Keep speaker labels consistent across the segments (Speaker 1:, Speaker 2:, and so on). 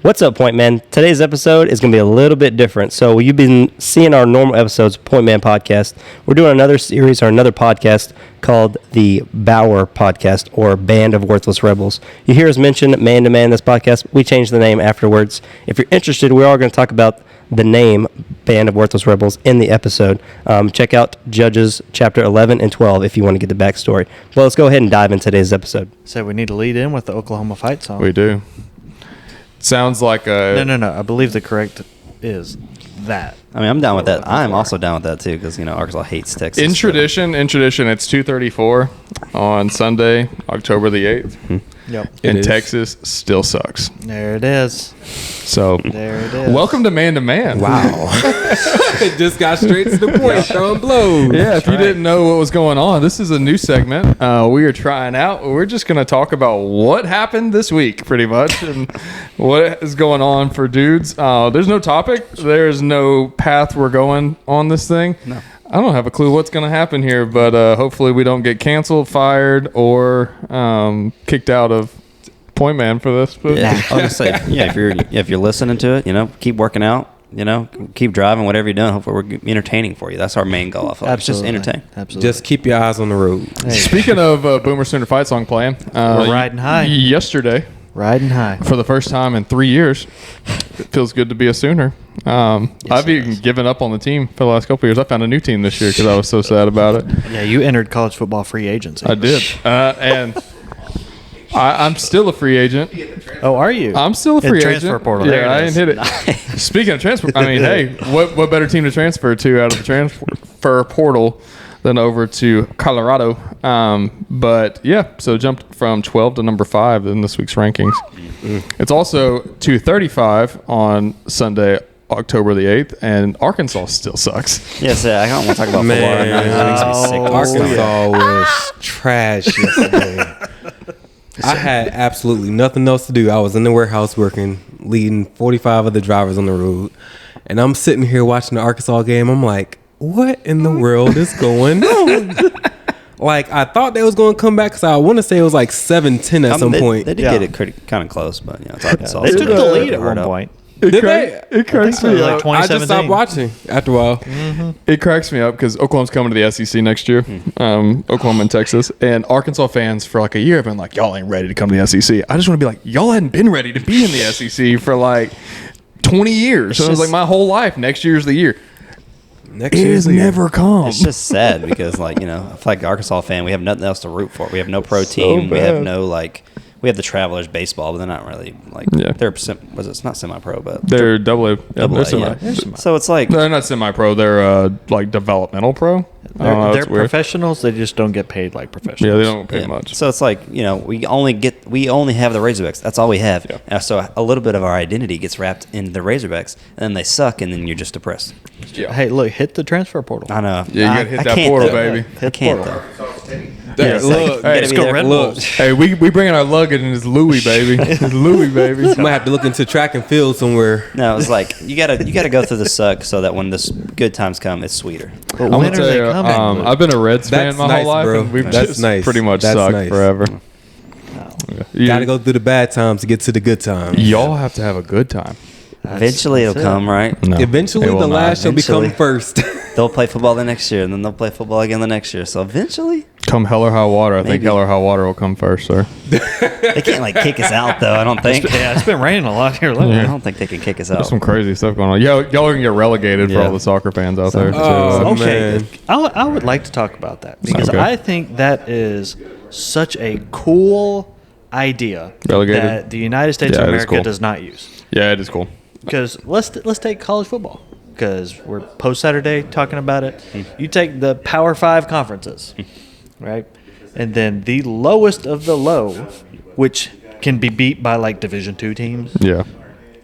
Speaker 1: What's up, Pointman? Today's episode is going to be a little bit different. So you've been seeing our normal episodes of Pointman podcast. We're doing another series or another podcast called the BOWR podcast, or Band of Worthless Rebels. You hear us mention Man to Man in this podcast. We changed the name afterwards. If you're interested, we are going to talk about the name Band of Worthless Rebels in the episode. Check out Judges chapter 11 and 12 if you want to get the backstory. Well, let's go ahead and dive into today's episode.
Speaker 2: So we need to lead in with the Oklahoma fight song.
Speaker 3: We do. Sounds like a...
Speaker 2: No. I believe the correct is that.
Speaker 4: I mean, I'm down with that. I'm also down with that, too, because, Arkansas hates Texas.
Speaker 3: In tradition, it's 2:34 on Sunday, October the 8th.
Speaker 4: Mm-hmm.
Speaker 2: Yep.
Speaker 3: In Texas, still sucks.
Speaker 2: There it is.
Speaker 3: So,
Speaker 2: There it is.
Speaker 3: welcome to Man to Man.
Speaker 5: Wow. It just got straight to the point, throwing blows.
Speaker 3: Yeah, if you didn't know what was going on, this is a new segment we are trying out. We're just going to talk about what happened this week, pretty much, and what is going on for dudes. There's no topic. There's no path we're going on this thing.
Speaker 4: No.
Speaker 3: I don't have a clue what's going to happen here, but hopefully we don't get canceled, fired, or kicked out of Pointman for this. But
Speaker 4: Yeah, I was gonna say, if you're listening to it, keep working out, keep driving, whatever you're doing. Hopefully we're entertaining for you. That's our main goal. I feel like. It's just entertain.
Speaker 2: Absolutely.
Speaker 5: Just keep your eyes on the road.
Speaker 2: Hey,
Speaker 3: Speaking of Boomer Sooner fight song playing,
Speaker 2: We're riding high.
Speaker 3: Yesterday,
Speaker 2: riding high.
Speaker 3: for the first time in 3 years, it feels good to be a Sooner. I've even given up on the team for the last couple of years. I found a new team this year because I was so sad about it.
Speaker 2: Yeah, you entered college football free agency.
Speaker 3: I did, and I'm still a free agent.
Speaker 2: Oh, are you?
Speaker 3: I'm still a free agent.
Speaker 2: Transfer portal.
Speaker 3: Yeah,
Speaker 2: There it
Speaker 3: I
Speaker 2: is.
Speaker 3: didn't hit it. Speaking of transfer, I mean, hey, what better team to transfer to out of the transfer portal than over to Colorado? But yeah, so jumped from 12 to number 5 in this week's rankings. It's also 2:35 on Sunday, October the 8th, and Arkansas still sucks.
Speaker 4: Yes, I don't want to talk about
Speaker 5: Man,
Speaker 4: football. That makes me sick.
Speaker 5: Arkansas was trash yesterday. I had absolutely nothing else to do. I was in the warehouse working, leading 45 other drivers on the road, and I'm sitting here watching the Arkansas game. I'm like, what in the world is going on? Like, I thought they was going to come back because I want to say it was like 7-10 at some point.
Speaker 4: They did get it kind of close, but it's Arkansas.
Speaker 2: They took the lead at
Speaker 4: Hard
Speaker 2: one
Speaker 4: up.
Speaker 2: point.
Speaker 3: It cracks me
Speaker 2: Like
Speaker 3: up.
Speaker 2: 2017.
Speaker 5: I just stopped watching after a while.
Speaker 3: It cracks me up because Oklahoma's coming to the SEC next year, Oklahoma and Texas, and Arkansas fans for like a year have been like, y'all ain't ready to come to the SEC. I just want to be like, y'all hadn't been ready to be in the SEC for like 20 years. So it was like my whole life. Next year's the year.
Speaker 5: Next
Speaker 3: It
Speaker 5: year's
Speaker 3: has never come.
Speaker 4: It's just sad because, I feel like an Arkansas fan, we have nothing else to root for. We have no pro team. We have no, we have the Travelers baseball, but they're not really, it's not semi-pro, but.
Speaker 3: They're double A.
Speaker 4: Double
Speaker 3: They're
Speaker 4: A,
Speaker 3: semi.
Speaker 4: yeah. So it's like.
Speaker 3: They're not semi-pro. They're developmental pro.
Speaker 2: They're professionals. They just don't get paid like professionals.
Speaker 3: Yeah, they don't pay
Speaker 4: Yeah.
Speaker 3: much.
Speaker 4: So it's like, we only have the Razorbacks. That's all we have.
Speaker 3: Yeah.
Speaker 4: And so a little bit of our identity gets wrapped in the Razorbacks, and then they suck, and then you're just depressed.
Speaker 3: Yeah.
Speaker 2: Hey, look, hit the transfer portal.
Speaker 4: I know.
Speaker 3: Yeah, you gotta hit that
Speaker 4: can't,
Speaker 3: portal,
Speaker 4: though.
Speaker 3: baby.
Speaker 4: I can't, though.
Speaker 3: Yeah,
Speaker 4: it's like,
Speaker 3: look,
Speaker 4: you gotta
Speaker 3: hey,
Speaker 4: be
Speaker 2: go
Speaker 4: there.
Speaker 2: Red
Speaker 5: Look,
Speaker 2: Bulls.
Speaker 3: Hey, we bringing our luggage and it's Louis, baby. It's Louis, baby.
Speaker 5: I might have to look into track and field somewhere.
Speaker 4: No, it's like you gotta go through the suck so that when this good times come, it's sweeter.
Speaker 2: But
Speaker 3: I'm
Speaker 2: when
Speaker 3: gonna
Speaker 2: are
Speaker 3: tell
Speaker 2: they
Speaker 3: you,
Speaker 2: coming?
Speaker 3: I've been a Reds fan
Speaker 5: That's
Speaker 3: my
Speaker 5: nice,
Speaker 3: whole life,
Speaker 5: bro.
Speaker 3: and we've
Speaker 5: That's
Speaker 3: just
Speaker 5: nice.
Speaker 3: pretty much
Speaker 5: That's
Speaker 3: sucked
Speaker 5: nice.
Speaker 3: forever. You-
Speaker 5: Got to go through the bad times to get to the good times.
Speaker 3: Y'all have to have a good time.
Speaker 4: Eventually, it'll
Speaker 2: that's it.
Speaker 4: come, right?
Speaker 3: No,
Speaker 5: Eventually,
Speaker 3: it will
Speaker 5: the
Speaker 3: not.
Speaker 5: last shall become
Speaker 4: Eventually.
Speaker 5: first.
Speaker 4: They'll play football the next year, and then they'll play football again the next year. So eventually,
Speaker 3: Come hell or high water. I think
Speaker 4: Maybe.
Speaker 3: hell or high water will come first, sir.
Speaker 4: they can't kick us out, though. I don't think.
Speaker 2: Yeah, it's been raining a lot here lately.
Speaker 4: I don't think they can kick us out.
Speaker 3: There's some crazy stuff going on. Y'all are gonna get relegated for
Speaker 4: Yeah.
Speaker 3: all the soccer fans out there.
Speaker 5: Oh,
Speaker 2: Okay,
Speaker 5: man.
Speaker 2: I would like to talk about that because
Speaker 3: Okay.
Speaker 2: I think that is such a cool idea
Speaker 3: Relegated?
Speaker 2: that the United States
Speaker 3: Yeah,
Speaker 2: of
Speaker 3: it is
Speaker 2: America
Speaker 3: cool.
Speaker 2: does not use.
Speaker 3: Yeah, it is cool.
Speaker 2: Because let's take college football because we're post Saturday talking about it. You take the Power 5 conferences, right, and then the lowest of the low, which can be beat by like Division II teams.
Speaker 3: Yeah.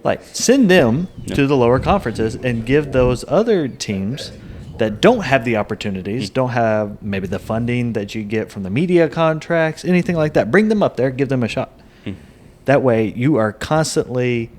Speaker 2: Like send them to the lower conferences and give those other teams that don't have the opportunities, don't have maybe the funding that you get from the media contracts, anything like that. Bring them up there, give them a shot. That way, you're constantly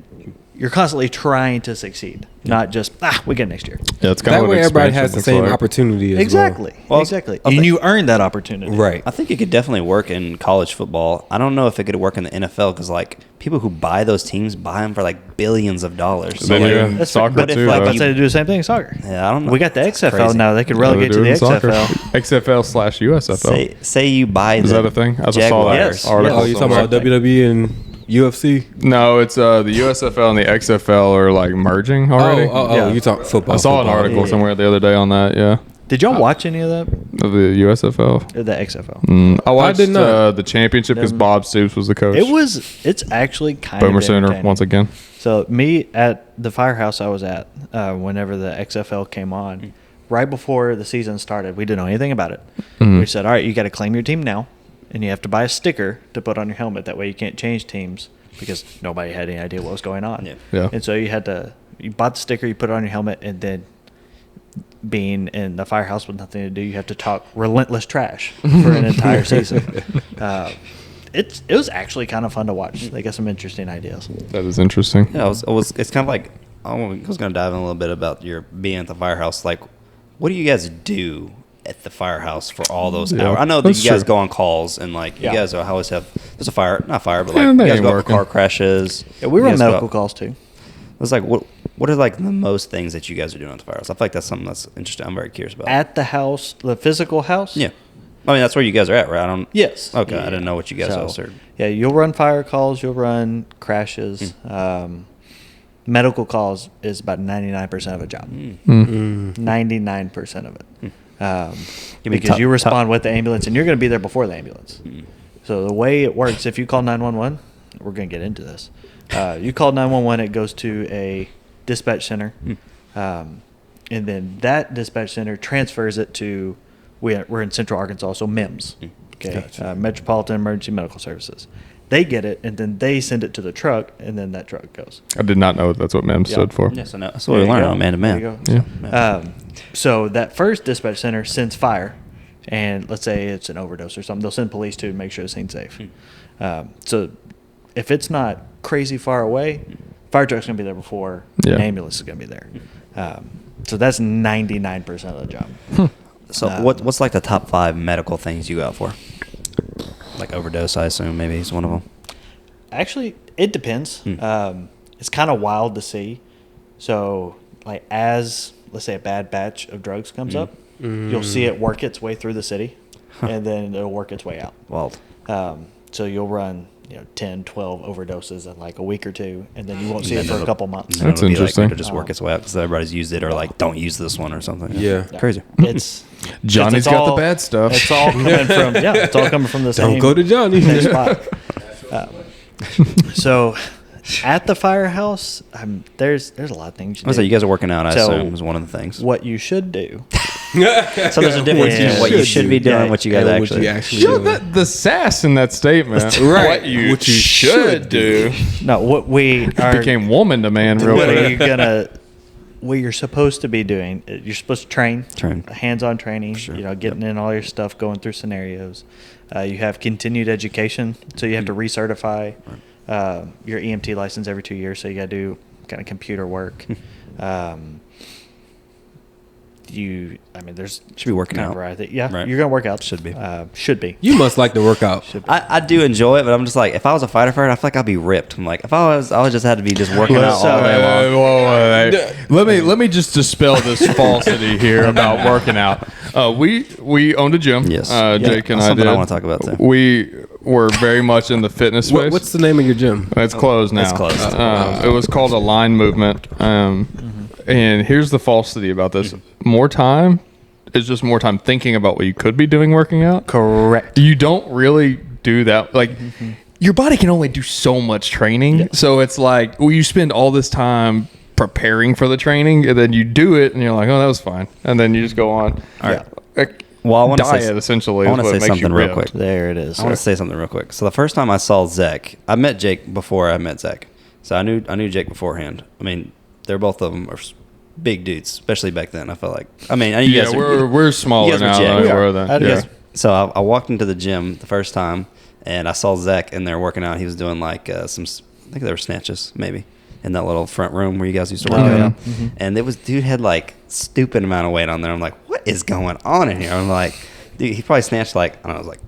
Speaker 2: trying to succeed. not just we get it next year.
Speaker 3: Yeah, it's kind
Speaker 5: That
Speaker 3: of
Speaker 5: way
Speaker 3: what
Speaker 5: everybody
Speaker 3: expansion
Speaker 5: has the
Speaker 3: looks
Speaker 5: same
Speaker 3: like.
Speaker 5: opportunity as
Speaker 2: Exactly.
Speaker 4: Well,
Speaker 2: exactly.
Speaker 4: I
Speaker 2: And
Speaker 4: think-
Speaker 2: you earn that opportunity.
Speaker 5: well. Right.
Speaker 4: I think it could definitely work in college football. I don't know if it could work in the NFL because like people who buy those teams buy them for like billions of dollars.
Speaker 3: They
Speaker 4: So,
Speaker 3: do
Speaker 4: like,
Speaker 3: in
Speaker 2: That's
Speaker 3: soccer
Speaker 2: but
Speaker 3: too.
Speaker 2: if like
Speaker 3: though.
Speaker 2: I said, to do the same thing in soccer.
Speaker 4: yeah, I don't know.
Speaker 2: We got the
Speaker 4: That's
Speaker 2: XFL
Speaker 4: crazy.
Speaker 2: now. They could
Speaker 3: Yeah, they
Speaker 2: relegate
Speaker 3: do
Speaker 2: to
Speaker 3: in
Speaker 2: the
Speaker 3: soccer.
Speaker 2: XFL.
Speaker 3: XFL/USFL.
Speaker 4: Say you buy
Speaker 3: Is
Speaker 4: the
Speaker 3: that a thing? I just saw that
Speaker 4: Jaguars.
Speaker 3: article.
Speaker 5: Oh, you talking about
Speaker 3: somewhere.
Speaker 5: WWE and UFC?
Speaker 3: No, it's the USFL and the XFL are like merging already.
Speaker 2: Yeah.
Speaker 5: You talk football.
Speaker 3: I saw an
Speaker 5: football.
Speaker 3: article
Speaker 2: Yeah.
Speaker 3: somewhere the other day on that. Yeah,
Speaker 2: Did y'all watch any of that?
Speaker 3: of the USFL.
Speaker 2: Or the XFL.
Speaker 3: I watched
Speaker 5: did not.
Speaker 3: the championship because Bob Stoops was the coach.
Speaker 2: It's actually kind
Speaker 3: Boomer
Speaker 2: of
Speaker 3: Sooner
Speaker 2: entertaining.
Speaker 3: once again.
Speaker 2: So me at the firehouse I was at whenever the XFL came on, right before the season started, we didn't know anything about it. We said, all right, you got to claim your team now, and you have to buy a sticker to put on your helmet. That way you can't change teams because nobody had any idea what was going on.
Speaker 4: Yeah.
Speaker 3: Yeah.
Speaker 2: And so you bought the sticker, you put it on your helmet, and then being in the firehouse with nothing to do, you have to talk relentless trash for an entire season. It was actually kind of fun to watch. They got some interesting ideas.
Speaker 3: That is interesting.
Speaker 4: Yeah, it's kind of like I was going to dive in a little bit about your being at the firehouse. Like, what do you guys do at the firehouse for all those
Speaker 3: Yeah,
Speaker 4: hours? I know that
Speaker 3: that's
Speaker 4: you guys
Speaker 3: true.
Speaker 4: go on calls and like
Speaker 2: Yeah.
Speaker 4: you guys always have there's a fire, not fire, but
Speaker 3: Yeah,
Speaker 4: like
Speaker 3: they
Speaker 4: you guys
Speaker 3: ain't
Speaker 4: go out for
Speaker 3: working.
Speaker 4: car crashes.
Speaker 2: Yeah, we
Speaker 4: You
Speaker 2: run
Speaker 4: guys go
Speaker 2: medical
Speaker 4: out-
Speaker 2: calls too.
Speaker 4: It's like what are like the most things that you guys are doing at the firehouse? I feel like that's something that's interesting. I'm very curious about.
Speaker 2: At the house, the physical house?
Speaker 4: Yeah, I mean that's where you guys are at, right? I don't.
Speaker 2: Yes.
Speaker 4: Okay,
Speaker 2: Yeah.
Speaker 4: I didn't know what you guys else are.
Speaker 2: Yeah, you'll run fire calls, you'll run crashes. Medical calls is about 99% of a job. 99% of it.
Speaker 4: Give me
Speaker 2: Because
Speaker 4: top-
Speaker 2: you respond with the ambulance, and you're going to be there before the ambulance. So the way it works, if you call 911, we're going to get into this. You call 911, it goes to a dispatch center, and then that dispatch center transfers it to we're in Central Arkansas, so MEMS, okay, Metropolitan Emergency Medical Services. They get it, and then they send it to the truck, and then that truck goes.
Speaker 3: I did not know that's what MEM
Speaker 2: Yeah.
Speaker 3: stood for.
Speaker 4: Yes, I know. That's what we
Speaker 2: There you
Speaker 4: learned
Speaker 2: go.
Speaker 4: on Man to Man.
Speaker 2: There you go.
Speaker 3: Yeah.
Speaker 2: So that first dispatch center sends fire, and let's say it's an overdose or something, they'll send police to make sure the scene's safe. So if it's not crazy far away, fire truck's gonna be there before
Speaker 3: Yeah.
Speaker 2: an ambulance is gonna be there. So that's 99% of the job.
Speaker 4: So what's like the top 5 medical things you go out for? Like overdose, I assume maybe is one of them.
Speaker 2: Actually, it depends. It's kind of wild to see. So, like, as let's say a bad batch of drugs comes up, you'll see it work its way through the city, and then it'll work its way out.
Speaker 4: Wild.
Speaker 2: So you'll run 10, 12 overdoses in like a week or two, and then you won't see it for a
Speaker 4: it'll-
Speaker 2: couple months.
Speaker 4: And then
Speaker 3: That's
Speaker 4: it'll be
Speaker 3: interesting.
Speaker 4: Like, it'll just work its way out because everybody's used it or like don't use this one or something.
Speaker 5: Yeah.
Speaker 4: Crazy.
Speaker 2: It's
Speaker 3: Johnny's
Speaker 2: it's
Speaker 3: got the
Speaker 2: all-
Speaker 3: bad stuff.
Speaker 2: It's all coming from it's all coming from the same.
Speaker 5: Don't go to Johnny.
Speaker 2: same spot. So, at the firehouse, there's a lot of things.
Speaker 4: I was like, you guys are working out. I
Speaker 2: So-
Speaker 4: assume is one of the things.
Speaker 2: What you should do.
Speaker 4: So there's a difference
Speaker 2: Yeah.
Speaker 4: between what you should be doing and what you guys
Speaker 5: And
Speaker 4: actually.
Speaker 3: Yo, the sass in that statement.
Speaker 5: Right.
Speaker 3: What you,
Speaker 5: What you
Speaker 3: should
Speaker 5: should
Speaker 3: do.
Speaker 2: No, what we are
Speaker 3: Became woman to man real
Speaker 2: what are
Speaker 3: quick.
Speaker 2: you gonna what you're supposed to be doing, you're supposed to train hands-on training,
Speaker 4: Sure.
Speaker 2: getting in all your stuff, going through scenarios. You have continued education, so you have to recertify your EMT license every 2 years, so you got to do kind of computer work. There's
Speaker 4: Should be working
Speaker 2: kind of
Speaker 4: out.
Speaker 2: variety. Yeah,
Speaker 4: Right.
Speaker 2: you're gonna work out.
Speaker 4: Should be.
Speaker 2: Should be.
Speaker 5: You must like to work out.
Speaker 4: I do enjoy it, but I'm just like, if I was a fighter, I feel like I'd be ripped. I'm like, if I was just had to be just working out all day long.
Speaker 3: Let me just dispel this falsity here about working out. We owned a gym.
Speaker 4: Yes.
Speaker 3: Jake and
Speaker 4: That's
Speaker 3: I
Speaker 4: something
Speaker 3: did.
Speaker 4: I wanna talk about, too.
Speaker 3: We were very much in the fitness space.
Speaker 5: What's the name of your gym?
Speaker 3: It's closed now.
Speaker 4: It's closed.
Speaker 3: It was called Align Movement. And here's the falsity about this: more time is just more time thinking about what you could be doing working out.
Speaker 2: Correct.
Speaker 3: You don't really do that. Like, your body can only do so much training. So it's like, well, you spend all this time preparing for the training, and then you do it, and you're like, oh, that was fine. And then you just go on.
Speaker 4: All right.
Speaker 3: Like,
Speaker 4: Well, I want to
Speaker 3: diet
Speaker 4: say,
Speaker 3: essentially
Speaker 4: I
Speaker 3: is
Speaker 4: want to
Speaker 3: what
Speaker 4: say
Speaker 3: makes
Speaker 4: something
Speaker 3: you
Speaker 4: real
Speaker 3: ripped.
Speaker 4: quick.
Speaker 2: There it is.
Speaker 4: I want to say something real quick. So the first time I saw Zach, I met Jake before I met Zach. So I knew Jake beforehand. I mean, they're both of them are big dudes, especially back then. I felt like. I mean, you
Speaker 3: Yeah,
Speaker 4: guys
Speaker 3: we're smaller
Speaker 4: guys were
Speaker 3: now
Speaker 4: jacked.
Speaker 3: than we
Speaker 4: We
Speaker 3: were
Speaker 2: are.
Speaker 3: then.
Speaker 2: You
Speaker 3: Yeah.
Speaker 2: guys-
Speaker 4: So I walked into the gym the first time, and I saw Zach in there working out. He was doing like I think they were snatches, maybe. in that little front room where you guys used to work out. And dude had like stupid amount of weight on there. I'm like, what is going on in here? I'm like, dude, he probably snatched like, I don't know, it was like,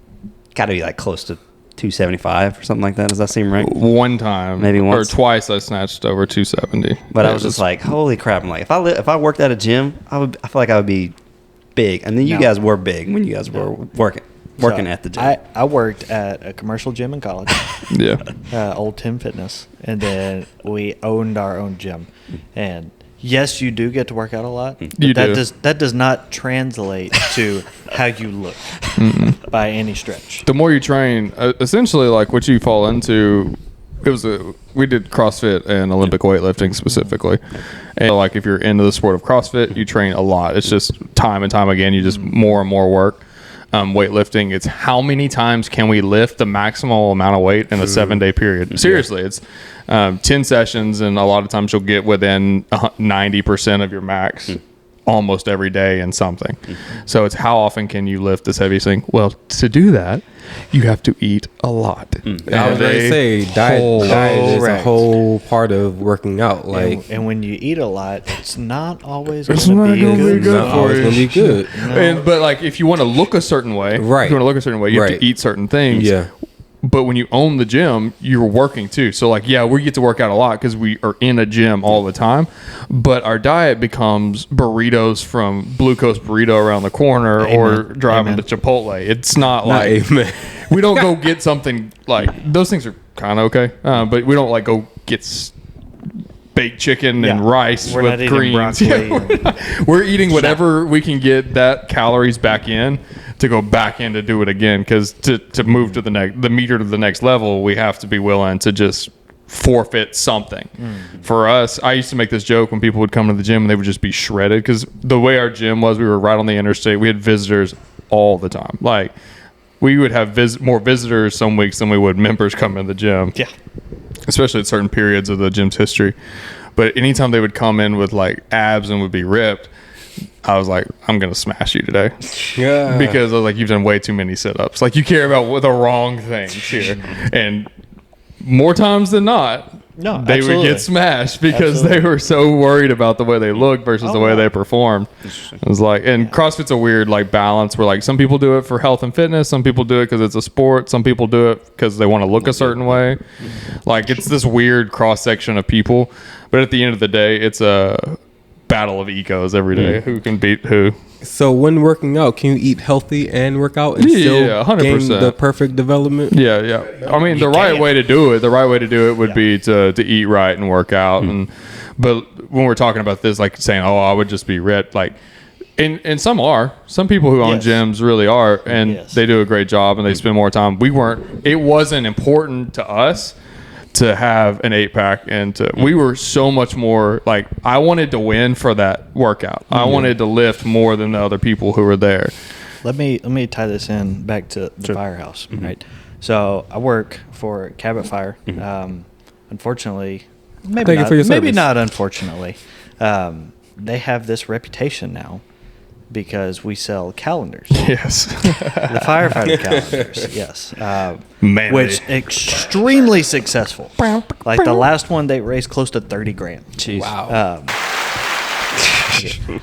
Speaker 4: gotta be like close to 275 or something like that. Does that seem right?
Speaker 3: One time,
Speaker 4: Maybe once.
Speaker 3: or twice, I snatched over 270.
Speaker 4: But I was just like, holy crap! I'm like, if I worked at a gym, I feel like I would be big. And then you guys were big when you guys were working at the gym.
Speaker 2: I worked at a commercial gym in college.
Speaker 3: Yeah.
Speaker 2: Old Tim Fitness, and then we owned our own gym. And yes, you do get to work out a lot. But
Speaker 3: You do.
Speaker 2: that does not translate to how you look by any stretch.
Speaker 3: The more you train, essentially, like what you fall into, we did CrossFit and Olympic weightlifting specifically. And like if you're into the sport of CrossFit, you train a lot. It's just time and time again, you just more and more work. Weightlifting, it's how many times can we lift the maximal amount of weight in a 7-day period. Seriously, it's 10 sessions, and a lot of times you'll get within 90% of your max almost every day in something. So it's how often can you lift this heavy thing? Well, to do that, you have to eat a lot.
Speaker 5: I was going to say, diet is a whole part of working out. Like,
Speaker 2: And when you eat a lot, it's not always
Speaker 3: It's
Speaker 2: going
Speaker 3: not
Speaker 2: to be
Speaker 3: gonna be
Speaker 2: good.
Speaker 3: good
Speaker 5: not
Speaker 3: for
Speaker 5: always
Speaker 3: you.
Speaker 5: going to be good.
Speaker 3: But like if you want to look a certain way,
Speaker 5: Right.
Speaker 3: you have
Speaker 5: Right.
Speaker 3: to eat certain things.
Speaker 5: Yeah.
Speaker 3: But when you own the gym, you're working too. So like, yeah, we get to work out a lot because we are in a gym all the time. But our diet becomes burritos from Blue Coast Burrito around the corner or driving to Chipotle. It's not like
Speaker 5: Amen.
Speaker 3: we don't go get something like those things are kind of okay. But we don't like go get baked chicken and rice
Speaker 2: We're not
Speaker 3: with
Speaker 2: eating
Speaker 3: greens.
Speaker 2: broccoli
Speaker 3: We're eating whatever we can get that calories back in to go back in to do it again. Because to move to the meter to the next level, we have to be willing to just forfeit something. For us, I used to make this joke when people would come to the gym and they would just be shredded. Because the way our gym was, we were right on the interstate. We had visitors all the time. Like we would have more visitors some weeks than we would members come in the gym.
Speaker 2: Yeah.
Speaker 3: Especially at certain periods of the gym's history. But anytime they would come in with like abs and would be ripped, I was like, I'm going to smash you today.
Speaker 5: Yeah.
Speaker 3: Because I was like, you've done way too many sit-ups. Like you care about the wrong things here. And more times than not,
Speaker 2: No,
Speaker 3: they
Speaker 2: absolutely.
Speaker 3: would get smashed because they were so worried about the way they looked versus the way they performed. It was like, and CrossFit's a weird like balance where like some people do it for health and fitness, some people do it because it's a sport, some people do it because they want to look a certain way. Like it's this weird cross section of people, but at the end of the day, it's a battle of egos every day. Who can beat who?
Speaker 5: So when working out, can you eat healthy and work out and still
Speaker 3: 100%.
Speaker 5: gain the perfect development?
Speaker 3: Yeah. I mean, the right way to do it would be to eat right and work out. But when we're talking about this, like saying, oh, I would just be ripped, like, and some people who own
Speaker 2: Yes.
Speaker 3: gyms really are, and
Speaker 2: Yes.
Speaker 3: they do a great job and they spend more time. It wasn't important to us to have an 8-pack and we were so much more like I wanted to win for that workout. I wanted to lift more than the other people who were there.
Speaker 2: Let me tie this in back to the firehouse, right? So I work for Cabot Fire. Unfortunately,
Speaker 5: Thank you for your
Speaker 2: maybe
Speaker 5: service.
Speaker 2: not unfortunately, they have this reputation now because we sell calendars.
Speaker 3: Yes.
Speaker 2: The firefighter calendars, yes.
Speaker 3: Man,
Speaker 2: Which extremely successful. Like the last one, they raised close to 30 grand.
Speaker 4: Jeez.
Speaker 5: Wow.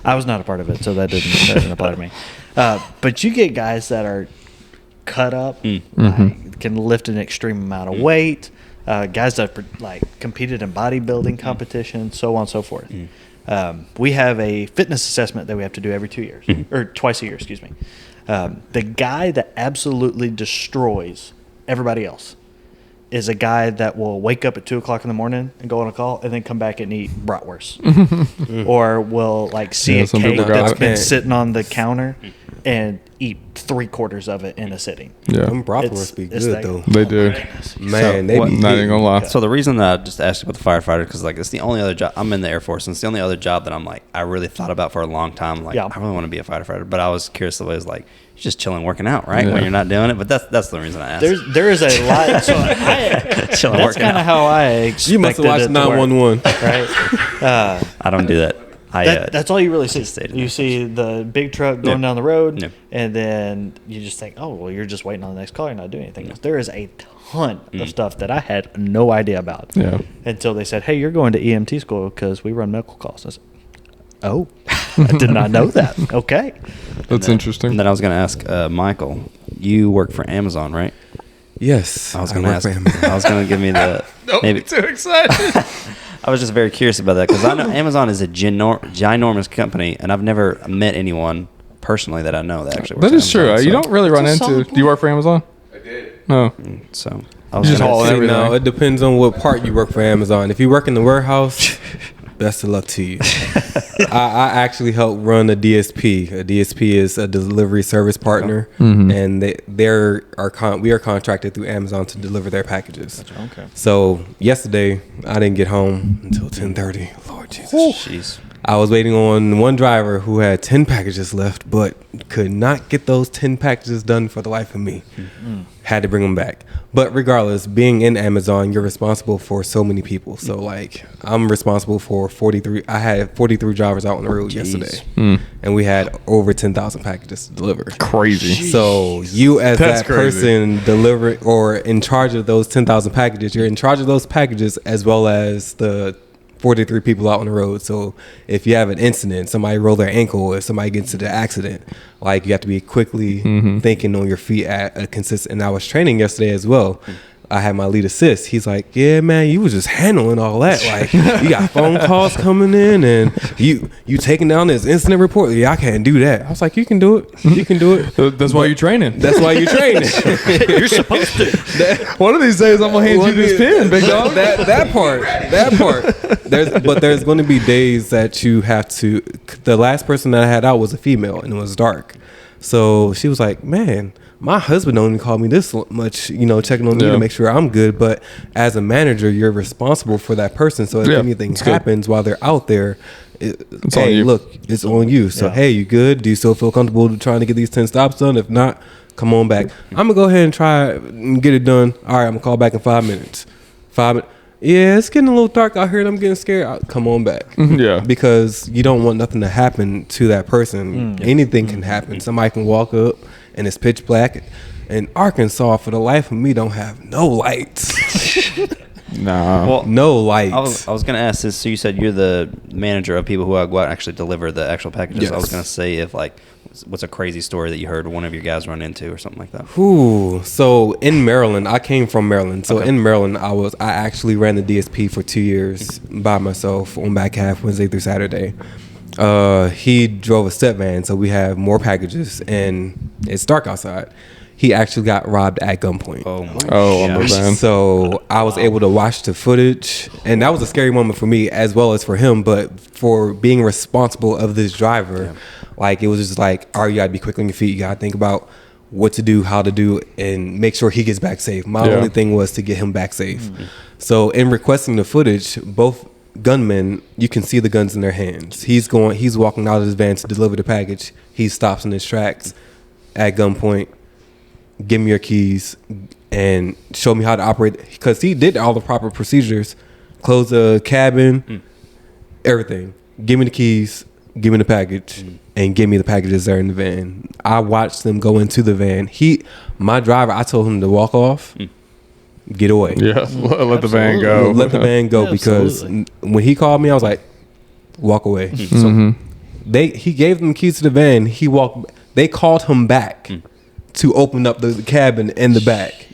Speaker 2: I was not a part of it, so that didn't apply to me. But you get guys that are cut up, like, can lift an extreme amount of weight. Guys that like competed in bodybuilding competitions, so on and so forth. We have a fitness assessment that we have to do every 2 years, or twice a year, excuse me. The guy that absolutely destroys everybody else is a guy that will wake up at 2 o'clock in the morning and go on a call and then come back and eat bratwurst. Or will like see a
Speaker 3: some
Speaker 2: cake
Speaker 3: people got
Speaker 2: that's
Speaker 3: it.
Speaker 2: been sitting on the counter and eat 3/4 of it in a sitting.
Speaker 3: Yeah.
Speaker 5: Them broth
Speaker 2: It's-
Speaker 5: must be
Speaker 2: it's
Speaker 5: good
Speaker 2: like-
Speaker 5: though.
Speaker 3: They do.
Speaker 5: Man, they be
Speaker 3: Not even gonna lie.
Speaker 4: So the reason that I just asked you about the firefighter, because like it's the only other job. I'm in the Air Force, and it's the only other job that I'm like I really thought about for a long time. Like
Speaker 2: Yeah.
Speaker 4: I really want to be a firefighter, but I was curious the way it's like you're just chilling, working out, right?
Speaker 3: Yeah.
Speaker 4: When you're not doing it. But that's the reason I asked.
Speaker 2: There is a lot. So
Speaker 4: Chilling,
Speaker 2: that's
Speaker 4: working
Speaker 2: kind of
Speaker 4: out.
Speaker 2: how I expected
Speaker 5: You must have watched
Speaker 2: it to work,
Speaker 5: 911.
Speaker 2: right?
Speaker 4: I don't do that.
Speaker 2: That's all you really see.
Speaker 4: stayed in
Speaker 2: You
Speaker 4: there.
Speaker 2: see the big truck going down the road,
Speaker 4: Yeah.
Speaker 2: and then you just think, oh, well, you're just waiting on the next call. You're not doing anything else. There is a ton of stuff that I had no idea about.
Speaker 3: Yeah.
Speaker 2: Until they said, "Hey, you're going to EMT school because we run medical calls." I said, "Oh, I did not know that." Okay.
Speaker 3: That's interesting.
Speaker 4: And then I was going to ask Michael, you work for Amazon, right?
Speaker 5: Yes.
Speaker 4: I was going to
Speaker 5: work
Speaker 4: ask.
Speaker 5: for Amazon.
Speaker 4: I was going to give me the
Speaker 3: Don't
Speaker 4: maybe.
Speaker 3: be too excited.
Speaker 4: I was just very curious about that because I know Amazon is a ginormous company, and I've never met anyone personally that I know that actually works
Speaker 3: That is
Speaker 4: for Amazon,
Speaker 3: true. You
Speaker 4: so-
Speaker 3: don't really run
Speaker 2: It's a
Speaker 3: into.
Speaker 2: solid
Speaker 3: Do you work for Amazon? I did. No.
Speaker 4: So I
Speaker 3: You
Speaker 4: was
Speaker 3: just
Speaker 4: gonna
Speaker 3: haul
Speaker 4: say-
Speaker 3: everything.
Speaker 5: No, it depends on what part you work for Amazon. If you work in the warehouse, best of luck to you. I actually help run a DSP. A DSP is a delivery service partner, and we are contracted through Amazon to deliver their packages.
Speaker 2: Okay.
Speaker 5: So yesterday, I didn't get home until 10:30. Lord Jesus.
Speaker 4: Jeez.
Speaker 5: I was waiting on one driver who had 10 packages left, but could not get those 10 packages done for the life of me. Had to bring them back. But regardless, being in Amazon, you're responsible for so many people. So, like, I'm responsible for 43. I had 43 drivers out on the road yesterday. And we had over 10,000 packages to deliver.
Speaker 3: Crazy.
Speaker 5: So, you as
Speaker 3: That's
Speaker 5: that
Speaker 3: crazy.
Speaker 5: person delivering or in charge of those 10,000 packages, you're in charge of those packages as well as the 43 people out on the road. So if you have an incident, somebody roll their ankle or somebody gets into the accident, like you have to be quickly thinking on your feet at a consistent. And I was training yesterday as well. I had my lead assist. He's like, "Yeah, man, you was just handling all that. Like, you got phone calls coming in, and you taking down this incident report. Yeah, I can't do that." I was like, "You can do it. You can do it.
Speaker 3: That's why you're training.
Speaker 5: That's why you're training."
Speaker 2: You're supposed to.
Speaker 3: One of these days, I'm gonna hand you this pin, big dog.
Speaker 5: That part. There's going to be days that you have to. The last person that I had out was a female, and it was dark. So she was like, "Man, my husband don't even call me this much, checking on me
Speaker 3: Yeah.
Speaker 5: to make sure I'm good." But as a manager, you're responsible for that person. So if
Speaker 3: Yeah,
Speaker 5: anything
Speaker 3: it's good.
Speaker 5: happens while they're out there,
Speaker 3: It's
Speaker 5: hey,
Speaker 3: on you.
Speaker 5: look, it's on you. So
Speaker 2: Yeah.
Speaker 5: hey, you good? Do you still feel comfortable trying to get these 10 stops done? If not, come on back. I'm gonna go ahead and try and get it done. All right, I'm gonna call back in 5 minutes. 5 minutes. Yeah, it's getting a little dark out here and I'm getting scared. Come on back.
Speaker 3: Yeah.
Speaker 5: Because you don't want nothing to happen to that person. Anything can happen. Somebody can walk up and it's pitch black. And Arkansas, for the life of me, don't have no lights.
Speaker 3: Nah.
Speaker 4: Well,
Speaker 5: No lights.
Speaker 4: I was gonna ask this. So you said you're the manager of people who go out and actually deliver the actual packages.
Speaker 5: Yes.
Speaker 4: I was gonna say if like, what's a crazy story that you heard one of your guys run into or something like that?
Speaker 5: Ooh, so in Maryland, I came from Maryland. So
Speaker 4: Okay.
Speaker 5: in Maryland, I actually ran the DSP for 2 years by myself on back half Wednesday through Saturday. He drove a step van, so we have more packages, and it's dark outside. He actually got robbed at gunpoint.
Speaker 4: Oh my!
Speaker 3: Oh, on the
Speaker 4: gosh.
Speaker 3: van.
Speaker 5: So I was able to watch the footage, and that was a scary moment for me as well as for him. But for being responsible of this driver, like it was just like, all right, you gotta be quick on your feet. You gotta think about what to do, how to do, and make sure he gets back safe. My
Speaker 3: Yeah.
Speaker 5: only thing was to get him back safe. So in requesting the footage, both gunmen, you can see the guns in their hands. He's walking out of his van to deliver the package. He stops in his tracks at gunpoint. Give me your keys and show me how to operate, because he did all the proper procedures, close the cabin, everything. Give me the keys, give me the package, and give me the packages that are in the van. I watched them go into the van. My driver, I told him to walk off, get away.
Speaker 3: Yeah. Let the van go.
Speaker 5: Let the van go,
Speaker 2: Yeah,
Speaker 5: because
Speaker 2: absolutely.
Speaker 5: when he called me, I was like, walk away. So he gave them keys to the van. They called him back to open up the cabin in the back.